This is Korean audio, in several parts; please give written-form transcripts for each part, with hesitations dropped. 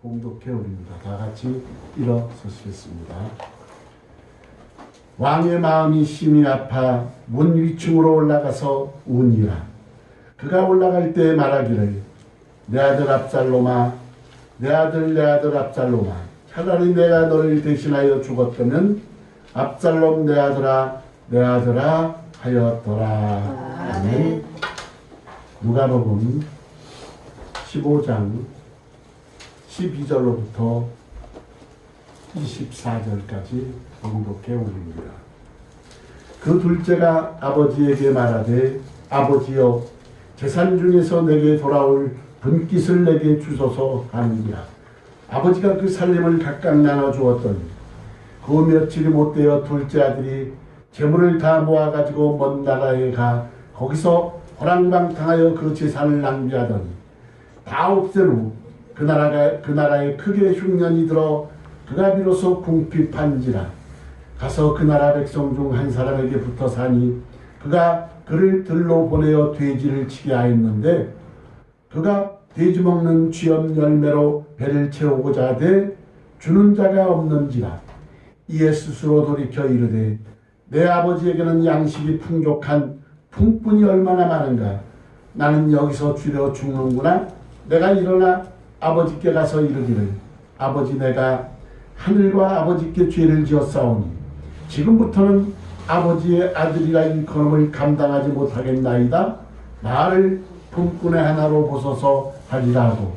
봉독해 올립니다. 다 같이 일어서시겠습니다. 왕의 마음이 심히 아파 문 위층으로 올라가서 우니라. 그가 올라갈 때 말하기를 내 아들 압살롬아, 내 아들 압살롬아, 차라리 내가 너를 대신하여 죽었다면 압살롬 내 아들아 하였더라. 아멘. 누가복음 15장 12절로부터 24절까지 봉독해 올립니다. 그 둘째가 아버지에게 말하되 아버지여 재산 중에서 내게 돌아올 분깃을 내게 주소서 하느니라. 아버지가 그 살림을 각각 나눠 주었더니 그 며칠이 못되어 둘째 아들이 재물을 다 모아가지고 먼 나라에 가 거기서 호랑방탕하여 그 재산을 낭비하더니 다 없앤 후 그 나라에 크게 흉년이 들어 그가 비로소 궁핍한지라. 가서 그 나라 백성 중 한 사람에게 붙어 사니 그가 그를 들로 보내어 돼지를 치게 하였는데 그가 돼지 먹는 쥐염 열매로 배를 채우고자 하되 주는 자가 없는지라. 이에 스스로 돌이켜 이르되 내 아버지에게는 양식이 풍족한 품꾼이 얼마나 많은가. 나는 여기서 줄여 죽는구나. 내가 일어나 아버지께 가서 이르기를 아버지 내가 하늘과 아버지께 죄를 지었사오니 지금부터는 아버지의 아들이라 일컬음을 감당하지 못하겠나이다. 나를 품꾼의 하나로 보소서 하리라 하고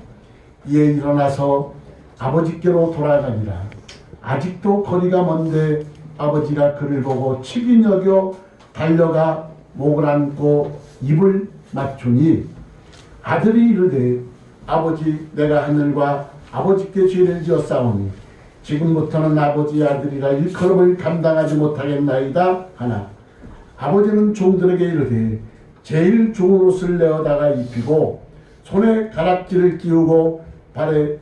이에 일어나서 아버지께로 돌아가니라. 아직도 거리가 먼데 아버지가 그를 보고 치긴 여겨 달려가 목을 안고 입을 맞추니 아들이 이르되 아버지 내가 하늘과 아버지께 죄를 지었사오니 지금부터는 아버지의 아들이라 일컬음을 감당하지 못하겠나이다 하나 아버지는 종들에게 이르되 제일 좋은 옷을 내어다가 입히고 손에 가락지를 끼우고 발에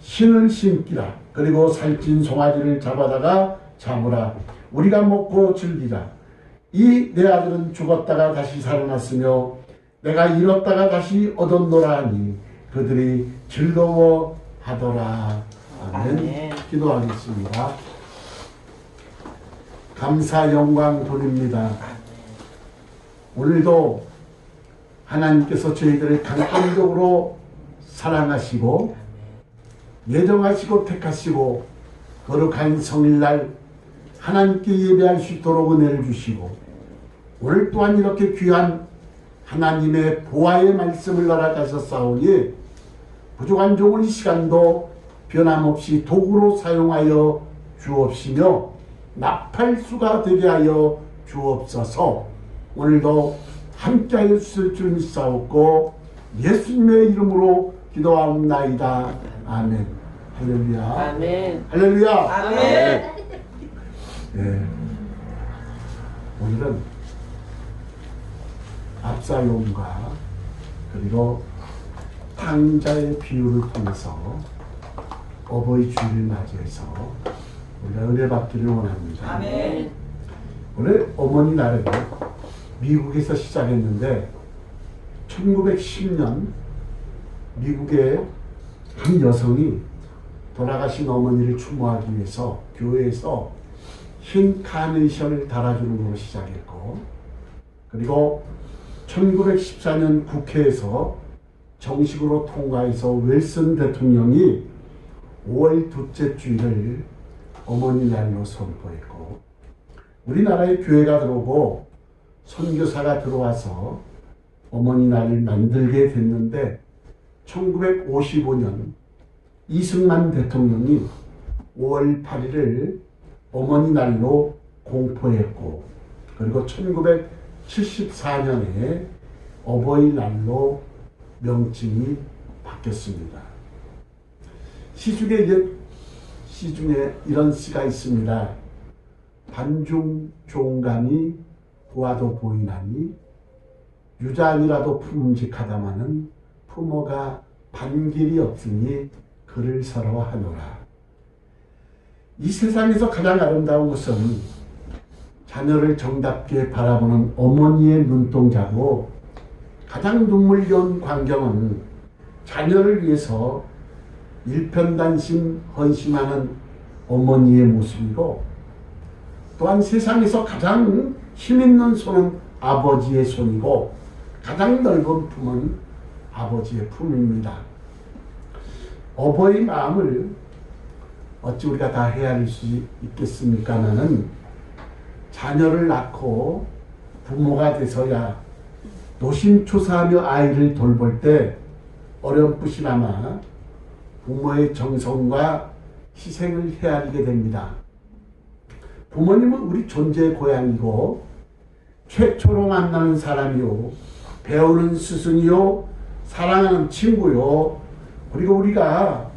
신을 신기라. 그리고 살찐 송아지를 잡아다가 잡으라. 우리가 먹고 즐기자. 이 내 아들은 죽었다가 다시 살아났으며 내가 잃었다가 다시 얻었노라 하니 그들이 즐거워하더라. 아멘. 기도하겠습니다. 감사 영광 돌립니다. 오늘도 하나님께서 저희들을 강권적으로 사랑하시고 예정하시고 택하시고 거룩한 성일날 하나님께 예배할 수 있도록 은혜를 주시고 오늘 또한 이렇게 귀한 하나님의 보화의 말씀을 날아가셨사오니 부족한 종은 이 시간도 변함없이 도구로 사용하여 주옵시며 나팔수가 되게 하여 주옵소서. 오늘도 함께하여 주실 줄 믿사옵고 예수님의 이름으로 기도하옵나이다. 아멘. 할렐루야. 아멘. 할렐루야. 아멘. 네. 오늘은 압살롬과 그리고 탕자의 비유를 통해서 어버이 주일을 맞이해서 우리가 은혜 받기를 원합니다. 아멘. 원래 어머니 날에는 미국에서 시작했는데 1910년 미국의 한 여성이 돌아가신 어머니를 추모하기 위해서 교회에서 흰 카네이션을 달아주는 걸로 시작했고 그리고 1914년 국회에서 정식으로 통과해서 윌슨 대통령이 5월 둘째 주일을 어머니 날로 선포했고 우리나라에 교회가 들어오고 선교사가 들어와서 어머니 날을 만들게 됐는데 1955년 이승만 대통령이 5월 8일을 어머니 날로 공포했고 그리고 1974년에 어버이날로 명칭이 바뀌었습니다. 시중에 이런 시가 있습니다. 반중 종감이 보아도 보이나니 유자니라도 품직하다마는 부모가 반길이 없으니 그를 서러하노라. 이 세상에서 가장 아름다운 것은 자녀를 정답게 바라보는 어머니의 일편단심 헌신하는 어머니의 모습이고, 또한 세상에서 가장 힘있는 손은 아버지의 손이고 가장 넓은 품은 아버지의 품입니다. 어버이 마음을 어찌 우리가 다 헤아릴 수 있겠습니까? 나는 자녀를 낳고 부모가 돼서야 노심초사하며 아이를 돌볼 때 어렴풋이나마 부모의 정성과 희생을 헤아리게 됩니다. 부모님은 우리 존재의 고향이고 최초로 만나는 사람이요, 배우는 스승이요, 사랑하는 친구요, 그리고 우리가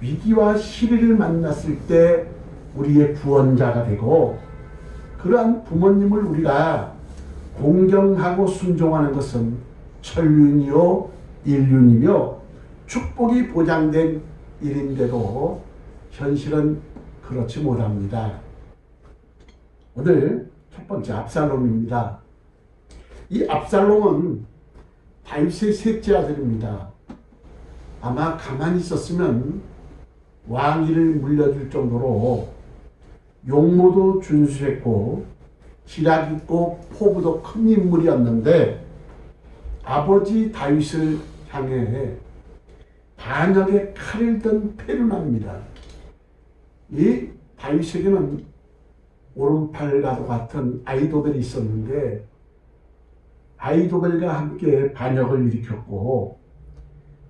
위기와 시리를 만났을 때 우리의 구원자가 되고, 그러한 부모님을 우리가 공경하고 순종하는 것은 천륜이요 인륜이며 축복이 보장된 일인데도 현실은 그렇지 못합니다. 오늘 첫 번째 압살롬입니다. 이 압살롬은 다윗의 셋째 아들입니다. 아마 가만히 있었으면 왕위를 물려줄 정도로 용모도 준수했고 지략 있고 포부도 큰 인물이었는데, 아버지 다윗을 향해 반역의 칼을 든 페르나입니다. 이 다윗에게는 오른팔과도 같은 아히도벨이 있었는데, 아히도벨과 함께 반역을 일으켰고,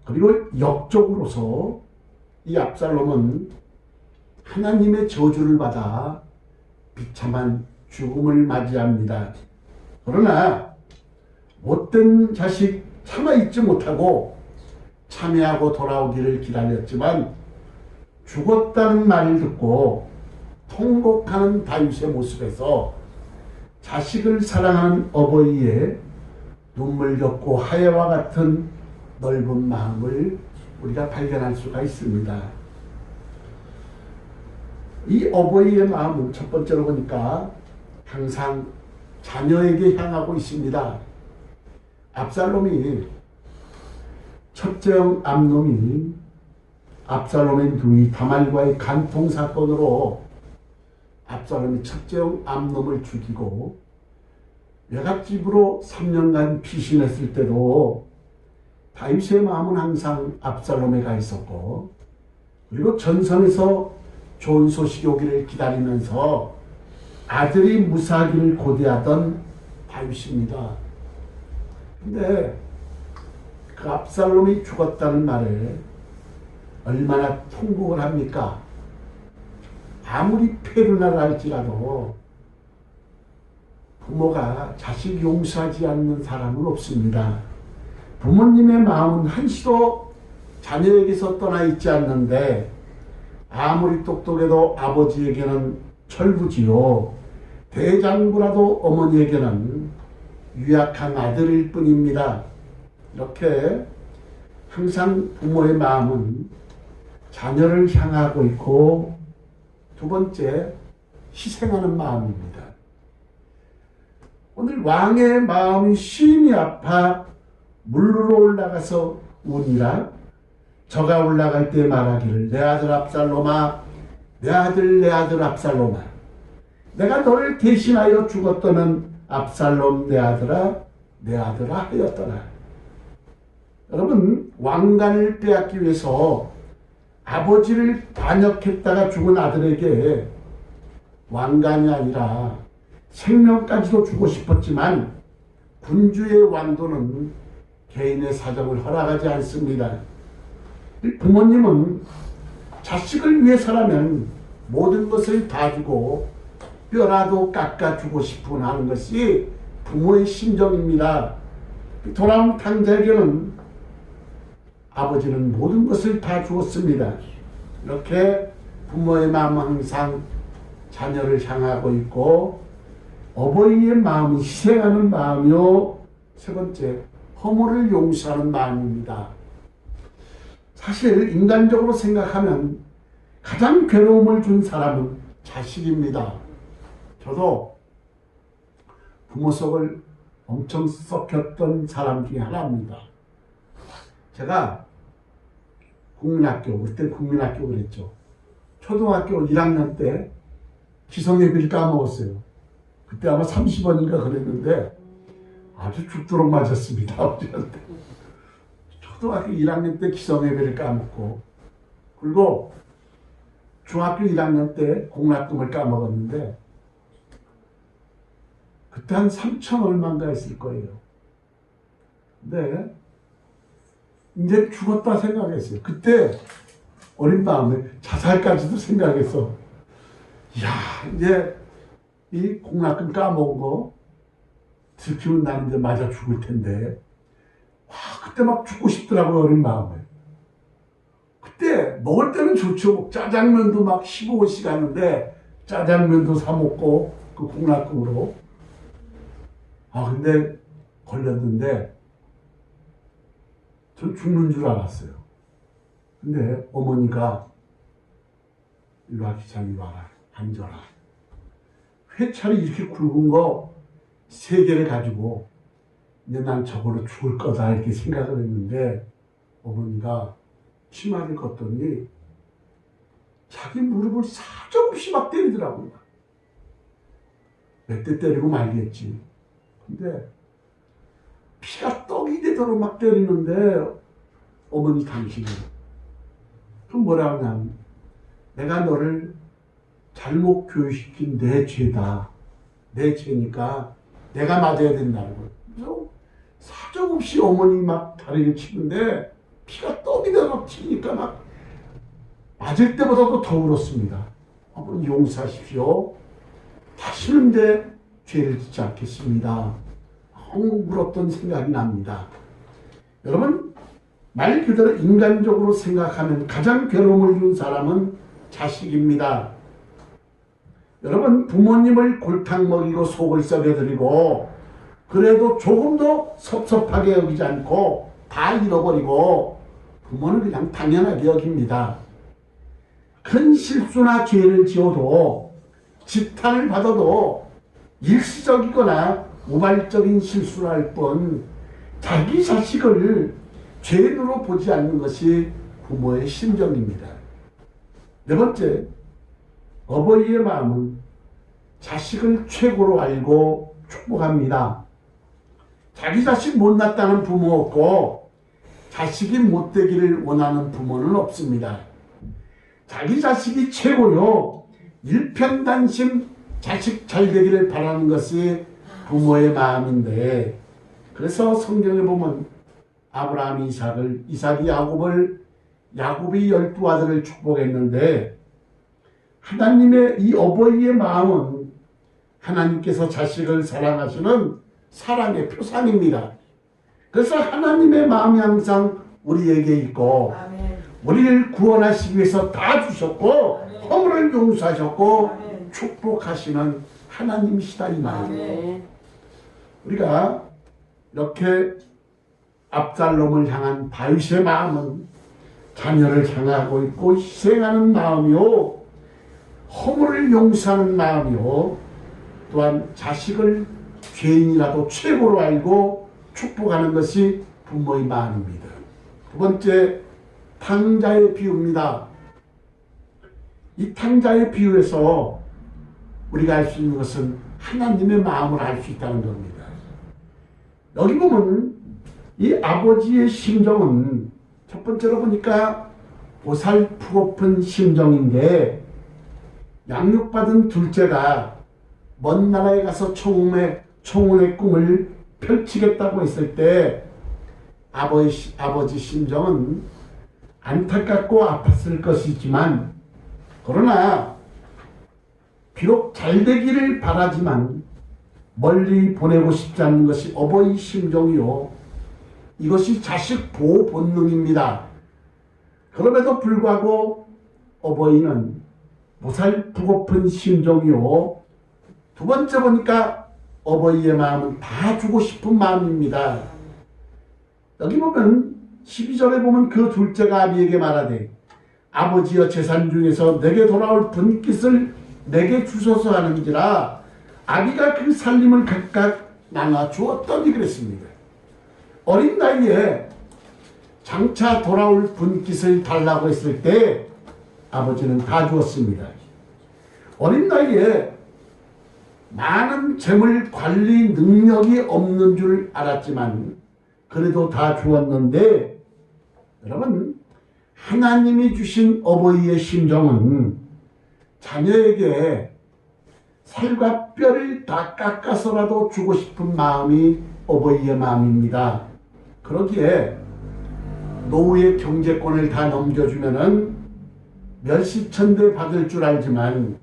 그리고 역적으로서 이 압살롬은 하나님의 저주를 받아 비참한 죽음을 맞이합니다. 그러나 못된 자식 참아 있지 못하고 참여하고 돌아오기를 기다렸지만, 죽었다는 말을 듣고 통곡하는 다윗의 모습에서 자식을 사랑하는 어버이의 눈물겹고 하야와 같은 넓은 마음을 우리가 발견할 수가 있습니다. 이 어버이의 마음은 첫 번째로 보니까 항상 자녀에게 향하고 있습니다. 압살롬이 첫째형 암놈이 압살롬의 누이 다말과의 간통 사건으로 압살롬이 첫째형 암놈을 죽이고 외갓집으로 3년간 피신했을 때도 다윗의 마음은 항상 압살롬에 가 있었고, 그리고 전선에서 좋은 소식이 오기를 기다리면서 아들이 무사하기를 고대하던 다윗입니다. 근데 그 압살롬이 죽었다는 말에 얼마나 통곡을 합니까? 아무리 페르나를 할지라도 부모가 자식 용서하지 않는 사람은 없습니다. 부모님의 마음은 한시도 자녀에게서 떠나 있지 않는데, 아무리 똑똑해도 아버지에게는 철부지요, 대장부라도 어머니에게는 유약한 아들일 뿐입니다. 이렇게 항상 부모의 마음은 자녀를 향하고 있고, 두 번째, 희생하는 마음입니다. 오늘 왕의 마음이 심히 아파 물로 올라가서 우니라 저가 올라갈 때 말하기를, 내 아들 압살롬아, 내 아들 내 아들 압살롬아, 내가 너를 대신하여 죽었더는 압살롬 내 아들아 하였더라. 여러분, 왕관을 빼앗기 위해서 아버지를 반역했다가 죽은 아들에게 왕관이 아니라 생명까지도 주고 싶었지만 군주의 왕도는 개인의 사정을 허락하지 않습니다. 부모님은 자식을 위해서라면 모든 것을 다 주고 뼈라도 깎아주고 싶어 하는 것이 부모의 심정입니다. 돌아온 탕자에게는 아버지는 모든 것을 다 주었습니다. 이렇게 부모의 마음은 항상 자녀를 향하고 있고, 어버이의 마음은 희생하는 마음이요, 세 번째, 허물을 용서하는 마음입니다. 사실 인간적으로 생각하면 가장 괴로움을 준 사람은 자식입니다. 저도 부모 속을 엄청 썩혔던 사람 중에 하나입니다. 제가 국민학교, 그때 국민학교 그랬죠. 초등학교 1학년 때 기성예비를 까먹었어요. 그때 아마 30원인가 그랬는데 아주 죽도록 맞았습니다. 아버지한테. 초등학교 1학년 때 기성예배를 까먹고, 그리고 중학교 1학년 때 공락금을 까먹었는데 그때 한 3천 얼마인가 했을 거예요. 근데 이제 죽었다 생각했어요. 그때 어린 마음에 자살까지도 생각했어. 이야, 이제 이 공락금 까먹은 거 들키면 나는 이제 맞아 죽을 텐데. 와, 그때 막 죽고 싶더라고요, 어린 마음에. 그때 먹을 때는 좋죠. 짜장면도 막 15원씩 하는데 짜장면도 사 먹고 그 공락금으로. 아, 근데 걸렸는데 전 죽는 줄 알았어요. 근데 어머니가 이리 와, 기창이 와라, 앉아라. 회차리 이렇게 굵은 거 3개를 가지고 이제 난 저걸로 죽을 거다 이렇게 생각을 했는데 어머니가 치마를 걷더니 자기 무릎을 사정없이 막 때리더라고요. 몇 대 때리고 말겠지. 근데 피가 떡이 되도록 막 때리는데 어머니 당신은 또 뭐라 하냐면 내가 너를 잘못 교육시킨 내 죄다. 내 죄니까 내가 맞아야 된다고. 그래서 사정없이 어머니 막 다리를 치는데 피가 떡이 되도록 치니까 막 맞을 때보다도 더 울었습니다. 어머니 용서하십시오. 다시는 내 죄를 짓지 않겠습니다. 너무 울었던 생각이 납니다. 여러분, 말 그대로 인간적으로 생각하면 가장 괴로움을 준 사람은 자식입니다. 여러분, 부모님을 골탕 먹이고 속을 썩여드리고 그래도 조금도 섭섭하게 여기지 않고 다 잃어버리고 부모는 그냥 당연하게 여깁니다. 큰 실수나 죄를 지어도 지탄을 받아도 일시적이거나 우발적인 실수를 할 뿐 자기 자식을 죄인으로 보지 않는 것이 부모의 심정입니다. 네 번째, 어버이의 마음은 자식을 최고로 알고 축복합니다. 자기 자식 못났다는 부모 없고 자식이 못되기를 원하는 부모는 없습니다. 자기 자식이 최고요. 일편단심 자식 잘 되기를 바라는 것이 부모의 마음인데, 그래서 성경에 보면 아브라함이 이삭을, 이삭이 야곱을, 야곱이 12아들을 축복했는데 하나님의 이 어버이의 마음은 하나님께서 자식을 사랑하시는 사랑의 표상입니다. 그래서 하나님의 마음이 항상 우리에게 있고 우리를 구원하시기 위해서 다 주셨고 허물을 용서하셨고 축복하시는 하나님이시다 이 말이에요. 우리가 이렇게 압살롬을 향한 다윗의 마음은 자녀를 향하고 있고 희생하는 마음이요, 허물을 용서하는 마음이요, 또한 자식을 죄인이라도 최고로 알고 축복하는 것이 부모의 마음입니다. 두 번째, 탕자의 비유입니다. 이 탕자의 비유에서 우리가 알 수 있는 것은 하나님의 마음을 알 수 있다는 겁니다. 여기 보면 이 아버지의 심정은 첫 번째로 보니까 보살프고픈 심정인데, 양육받은 둘째가 먼 나라에 가서 청혼의 꿈을 펼치겠다고 했을 때 아버지 심정은 안타깝고 아팠을 것이지만, 그러나 비록 잘 되기를 바라지만 멀리 보내고 싶지 않는 것이 어버이 심정이요, 이것이 자식 보호 본능입니다. 그럼에도 불구하고 어버이는 보살프고픈 심정이요, 두 번째 보니까 어버이의 마음은 다 주고 싶은 마음입니다. 여기 보면 12절에 보면 그 둘째가 아비에게 말하되 아버지여 재산 중에서 내게 돌아올 분깃을 내게 주소서 하는지라, 아비가 그 살림을 각각 나눠 주었더니 그랬습니다. 어린 나이에 장차 돌아올 분깃을 달라고 했을 때 아버지는 다 주었습니다. 어린 나이에 많은 재물 관리 능력이 없는 줄 알았지만 그래도 다 주었는데, 여러분, 하나님이 주신 어버이의 심정은 자녀에게 살과 뼈를 다 깎아서라도 주고 싶은 마음이 어버이의 마음입니다. 그러기에 노후의 경제권을 다 넘겨주면은 멸시천대 받을 줄 알지만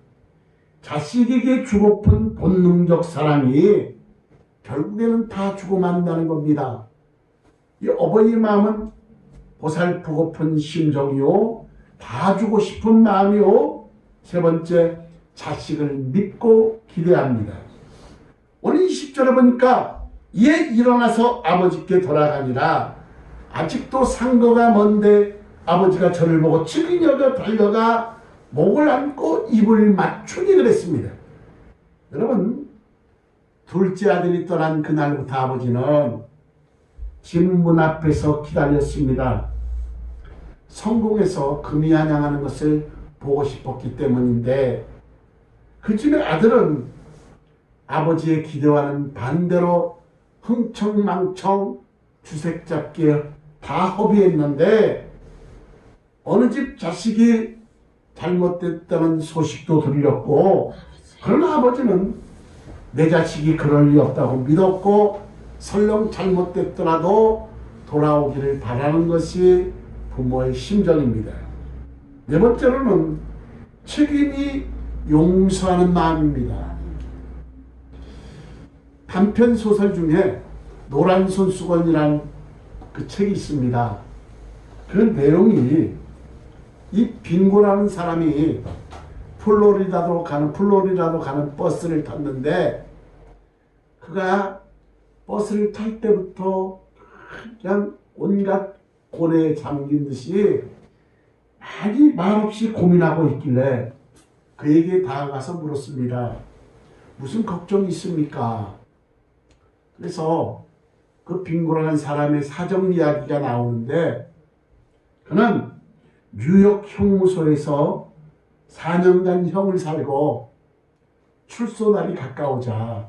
자식에게 주고픈 본능적 사랑이 결국에는 다 주고 만다는 겁니다. 이 어버이의 마음은 보살피고픈 심정이요, 다 주고 싶은 마음이요, 세 번째, 자식을 믿고 기대합니다. 오늘 20절에 보니까 이에 일어나서 아버지께 돌아가니라. 아직도 상거가 먼데 아버지가 저를 보고 측은히 여겨 달려가 목을 안고 입을 맞추니 그랬습니다. 여러분, 둘째 아들이 떠난 그날부터 아버지는 집 문 앞에서 기다렸습니다. 성공해서 금이 환영하는 것을 보고 싶었기 때문인데, 그중에 아들은 아버지의 기대와는 반대로 흥청망청 주색 잡기에 다 허비했는데, 어느 집 자식이 잘못됐다는 소식도 들렸고, 그러나 아버지는 내 자식이 그럴 리 없다고 믿었고, 설령 잘못됐더라도 돌아오기를 바라는 것이 부모의 심정입니다. 네 번째로는 책임이 용서하는 마음입니다. 단편 소설 중에 노란 손수건이라는 그 책이 있습니다. 그 내용이 이 빙고라는 사람이 플로리다로 가는 버스를 탔는데, 그가 버스를 탈 때부터 그냥 온갖 고뇌에 잠긴 듯이 많이 말없이 고민하고 있길래 그에게 다가가서 물었습니다. 무슨 걱정이 있습니까? 그래서 그 빙고라는 사람의 사정 이야기가 나오는데, 그는 뉴욕 형무소에서 4년간 형을 살고 출소 날이 가까우자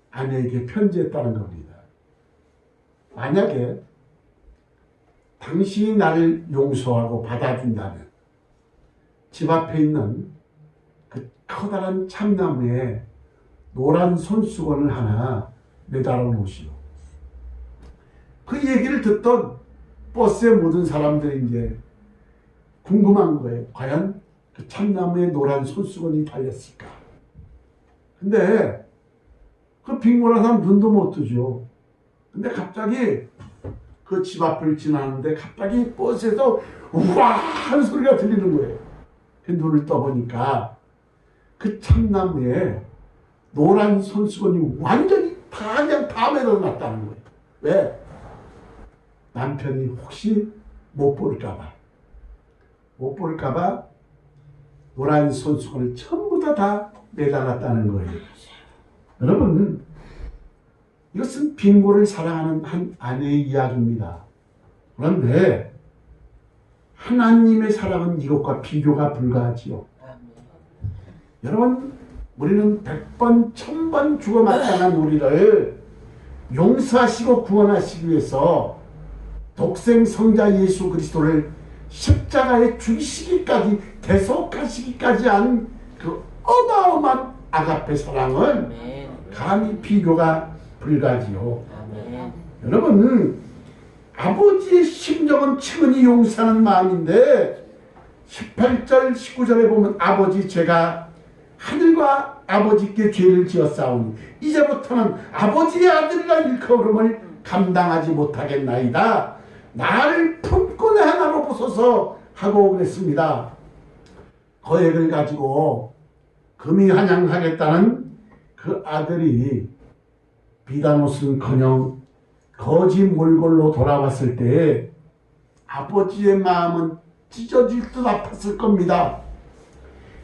아내에게 편지했다는 겁니다. 만약에 당신이 나를 용서하고 받아준다면 집 앞에 있는 그 커다란 참나무에 노란 손수건을 하나 매달아 놓으시오. 그 얘기를 듣던 버스의 모든 사람들이 이제 궁금한 거예요. 과연 그 참나무에 노란 손수건이 달렸을까? 근데 그 빙고라는 사람 눈도 못 뜨죠. 근데 갑자기 그 집 앞을 지나는데 갑자기 버스에서 우와 하는 소리가 들리는 거예요. 그 눈을 떠보니까 그 참나무에 노란 손수건이 완전히 그냥 다 매달아놨다는 거예요. 왜? 남편이 혹시 못 볼까봐 노란 손수건을 전부 다 매달았다는 거예요. 여러분, 이것은 빙고를 사랑하는 한 아내의 이야기입니다. 그런데 하나님의 사랑은 이것과 비교가 불가하지요. 여러분, 우리는 100번, 1000번 죽어 마땅한 우리를 용서하시고 구원하시기 위해서 독생 성자 예수 그리스도를 십자가에 죽이시기까지 계속하시기까지 한 그 어마어마한 아가페 사랑은 감히 비교가 불가지요. 여러분, 아버지의 심정은 측은히 용서하는 마음인데 18절 19절에 보면 아버지 제가 하늘과 아버지께 죄를 지었사오니 이제부터는 아버지의 아들이라 일컬음을 감당하지 못하겠나이다. 나를 품꾼의 하나로 보소서 하고 그랬습니다. 거액을 가지고 금이 환영하겠다는 그 아들이 비단 옷은커녕 거지 몰골로 돌아왔을 때 아버지의 마음은 찢어질 듯 아팠을 겁니다.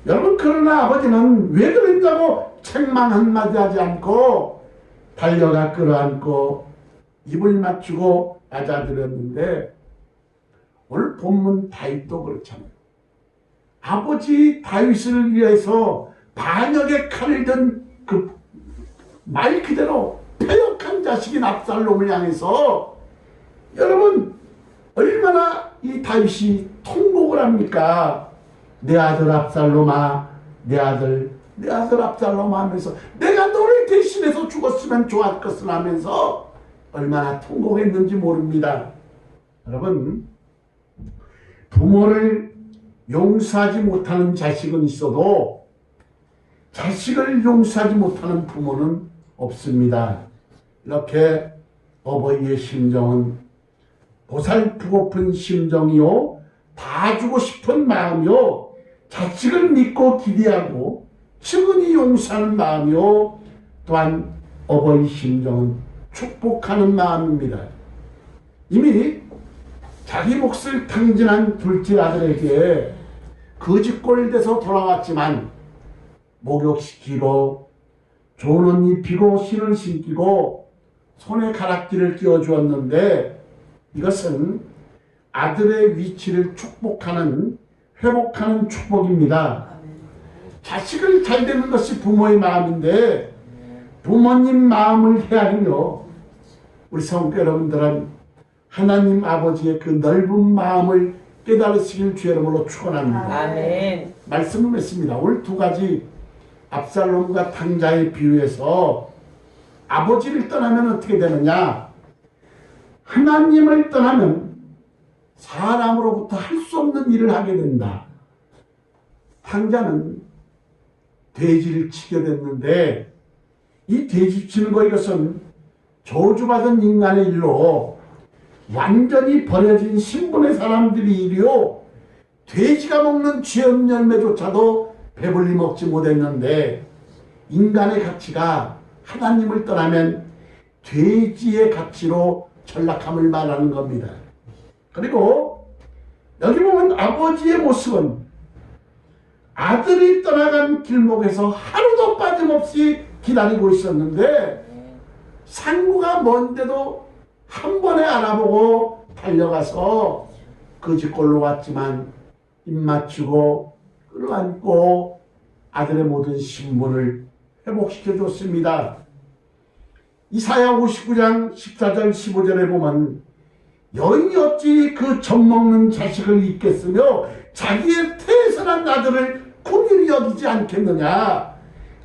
여러분, 그러나 아버지는 왜 그랬냐고 책망 한마디 하지 않고 달려가 끌어안고 입을 맞추고 아자들이었는데 오늘 본문 다윗도 그렇잖아요. 아버지 다윗을 위해서 반역의 칼을 든 그 말 그대로 패역한 자식인 압살롬을 향해서 여러분 얼마나 이 다윗이 통곡을 합니까? 내 아들 압살롬아, 내 아들 압살롬아 하면서 내가 너를 대신해서 죽었으면 좋았겠으나 하면서 얼마나 통곡했는지 모릅니다. 여러분, 부모를 용서하지 못하는 자식은 있어도 자식을 용서하지 못하는 부모는 없습니다. 이렇게 어버이의 심정은 보살피고픈 심정이요, 다 주고 싶은 마음이요, 자식을 믿고 기대하고 측은히 용서하는 마음이요, 또한 어버이 심정은 축복하는 마음입니다. 이미 자기 몫을 탕진한 둘째 아들에게 거짓골 돼서 돌아왔지만 목욕시키고 좋은 옷 입히고 신을 신기고 손에 가락지를 끼워주었는데 이것은 아들의 위치를 축복하는, 회복하는 축복입니다. 자식을 잘 되는 것이 부모의 마음인데 부모님 마음을 헤아리며 우리 성도 여러분들은 하나님 아버지의 그 넓은 마음을 깨달으시길 주의 이름으로 축원합니다. 아멘. 말씀을 맺습니다. 오늘 두 가지 압살롬과 탕자의 비유에서 아버지를 떠나면 어떻게 되느냐? 하나님을 떠나면 사람으로부터 할 수 없는 일을 하게 된다. 탕자는 돼지를 치게 됐는데 이 돼지 치는 거 이것은 저주받은 인간의 일로 완전히 버려진 신분의 사람들이 일이요, 돼지가 먹는 죄업 열매조차도 배불리 먹지 못했는데 인간의 가치가 하나님을 떠나면 돼지의 가치로 전락함을 말하는 겁니다. 그리고 여기 보면 아버지의 모습은 아들이 떠나간 길목에서 하루도 빠짐없이 기다리고 있었는데 상구가 먼데도 한 번에 알아보고 달려가서 그 집골로 왔지만 입 맞추고 끌어안고 아들의 모든 신분을 회복시켜 줬습니다. 이사야 59장 14절 15절에 보면 여인이 어찌 그 젖먹는 자식을 잊겠으며 자기의 태어난 아들을 긍휼히 여기지 않겠느냐.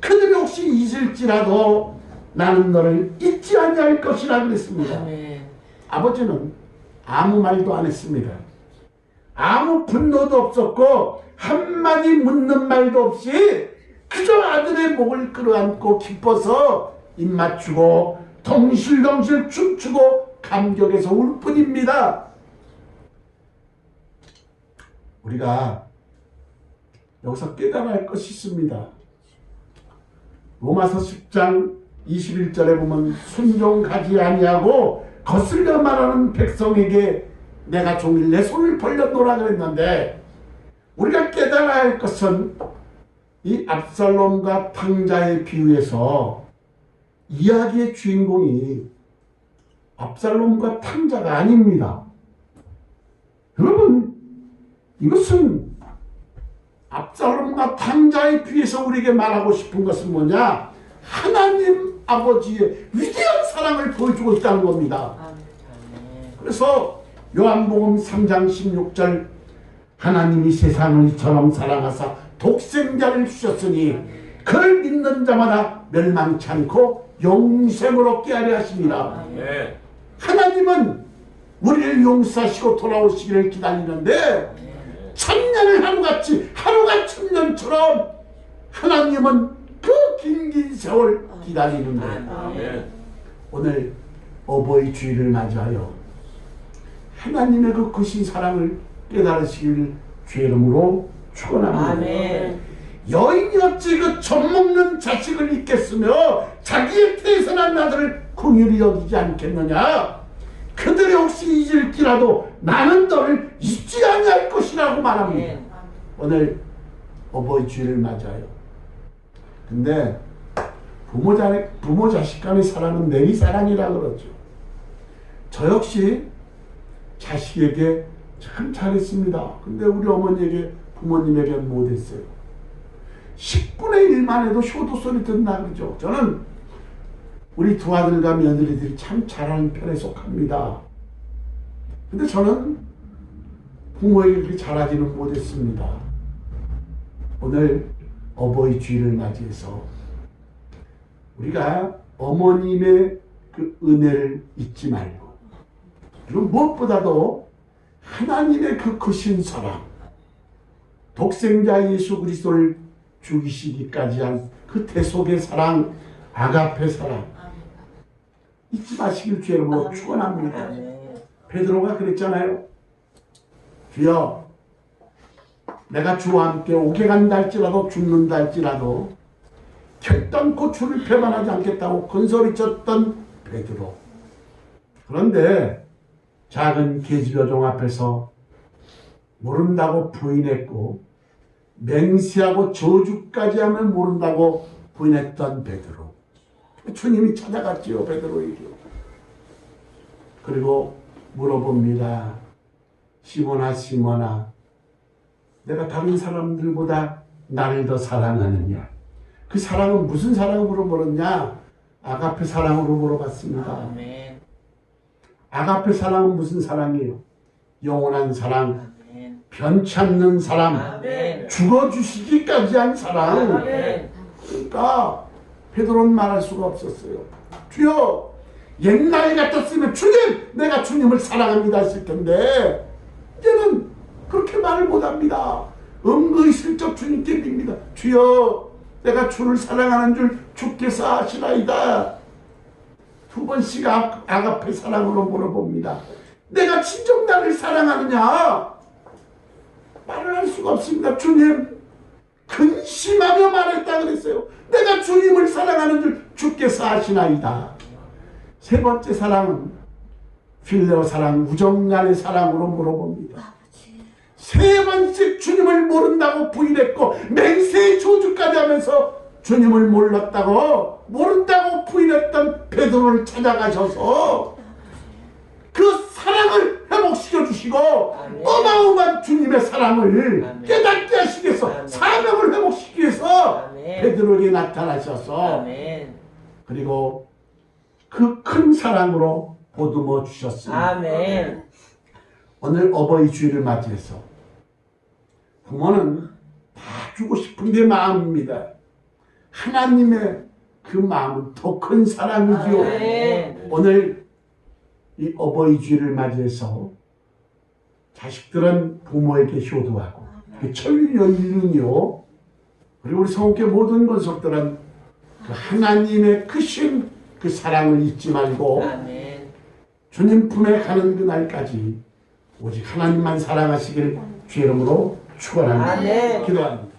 그들이 혹시 잊을지라도 나는 너를 잊지 아니할 것이라 그랬습니다. 아멘. 아버지는 아무 말도 안 했습니다. 아무 분노도 없었고 한마디 묻는 말도 없이 그저 아들의 목을 끌어안고 기뻐서 입 맞추고 덩실덩실 춤추고 감격해서 울 뿐입니다. 우리가 여기서 깨달아야 할 것이 있습니다. 로마서 10장 21절에 보면 순종하지 아니하고 거슬려 말하는 백성에게 내가 종일 내 손을 벌렸노라 그랬는데 우리가 깨달아야 할 것은 이 압살롬과 탕자의 비유에서 이야기의 주인공이 압살롬과 탕자가 아닙니다. 여러분, 이것은 압살롬과 탕자의 비유에서 우리에게 말하고 싶은 것은 뭐냐? 하나님 아버지의 위대한 사랑을 보여주고 있다는 겁니다. 그래서 요한복음 3장 16절 하나님이 세상을 이처럼 사랑하사 독생자를 주셨으니 그를 믿는 자마다 멸망치 않고 영생을 얻게 하려 하십니다. 하나님은 우리를 용서하시고 돌아오시기를 기다리는데 천년을 하루같이 하루가 천년처럼 하나님은 그 긴 세월 기다리는 거예요. 오늘 어버이 주일을 맞이하여 하나님의 그 크신 사랑을 깨달으시길 주의 이름으로 축원합니다. 아멘. 여인이 어찌 그 젖먹는 자식을 잊겠으며 자기의 태어난 아들을 긍휼히 여기지 않겠느냐. 그들이 혹시 잊을지라도 나는 너를 잊지 아니할 것이라고 말합니다. 오늘 어버이 주일을 맞아요. 근데 부모 자식 간의 사랑은 내리사랑이라 그러죠. 저 역시 자식에게 참 잘했습니다. 근데 우리 어머니에게 부모님에게 못했어요. 10분의 1만 해도 효도 소리 듣나 그러죠. 저는 우리 두 아들과 며느리들이 참 잘하는 편에 속합니다. 근데 저는 부모에게 그렇게 잘하지는 못했습니다. 오늘 어버이 주일을 맞이해서 우리가 어머님의 그 은혜를 잊지 말고, 그리고 무엇보다도 하나님의 그 크신 사랑, 독생자 예수 그리스도를 죽이시기까지 한 그 대속의 사랑, 아가페 사랑 잊지 마시길 주의 이름으로 축원합니다. 베드로가 그랬잖아요. 주여, 내가 주와 함께 오게 간다 할지라도 죽는다 할지라도 결단코 주를 배반하지 않겠다고 큰소리쳤던 베드로. 그런데 작은 계집여종 앞에서 모른다고 부인했고, 맹세하고 저주까지 하면 모른다고 부인했던 베드로. 주님이 찾아갔지요, 베드로에게. 그리고 물어봅니다. 시몬아, 시몬아, 내가 다른 사람들보다 나를 더 사랑하느냐? 그 사랑은 무슨 사랑으로 물었냐? 아가페 사랑으로 물어봤습니다. 아멘. 아가페 사랑은 무슨 사랑이에요? 영원한 사랑, 아멘. 변치 않는 사랑, 아멘. 죽어주시기까지 한 사랑. 아멘. 그러니까 베드로는 말할 수가 없었어요. 주여, 옛날 같았으면 주님, 내가 주님을 사랑합니다 했을 텐데 이제는 그렇게 말을 못합니다. 은근슬쩍 주님께 빕니다. 주여, 내가 주를 사랑하는 줄 주께서 아시나이다. 두 번씩 아가페 사랑으로 물어봅니다. 내가 진정 나를 사랑하느냐? 말을 할 수가 없습니다. 주님, 근심하며 말했다 그랬어요. 내가 주님을 사랑하는 줄 주께서 아시나이다. 세 번째 사랑은 필레오 사랑, 우정 간의 사랑으로 물어봅니다. 세 번씩 주님을 모른다고 부인했고 맹세의 저주까지 하면서 주님을 몰랐다고, 모른다고 부인했던 베드로를 찾아가셔서 그 사랑을 회복시켜 주시고 어마어마한 주님의 사랑을 깨닫게 하시기 위해서, 사명을 회복시키기 위해서 베드로에게 나타나셔서 그리고 그 큰 사랑으로 보듬어 주셨습니다. 아멘. 오늘 어버이 주일을 맞이해서 부모는 다 주고 싶은 게 마음입니다. 하나님의 그 마음은 더 큰 사랑이지요. 아멘. 오늘 이 어버이 주일을 맞이해서 자식들은 부모에게 효도하고, 천년일륜이요. 그리고 우리 성교회 모든 권속들은 그 하나님의 크신 그 사랑을 잊지 말고 아멘. 주님 품에 가는 그날까지 오직 하나님만 사랑하시길 주의 이름으로 축원합니다. 아멘. 기도합니다.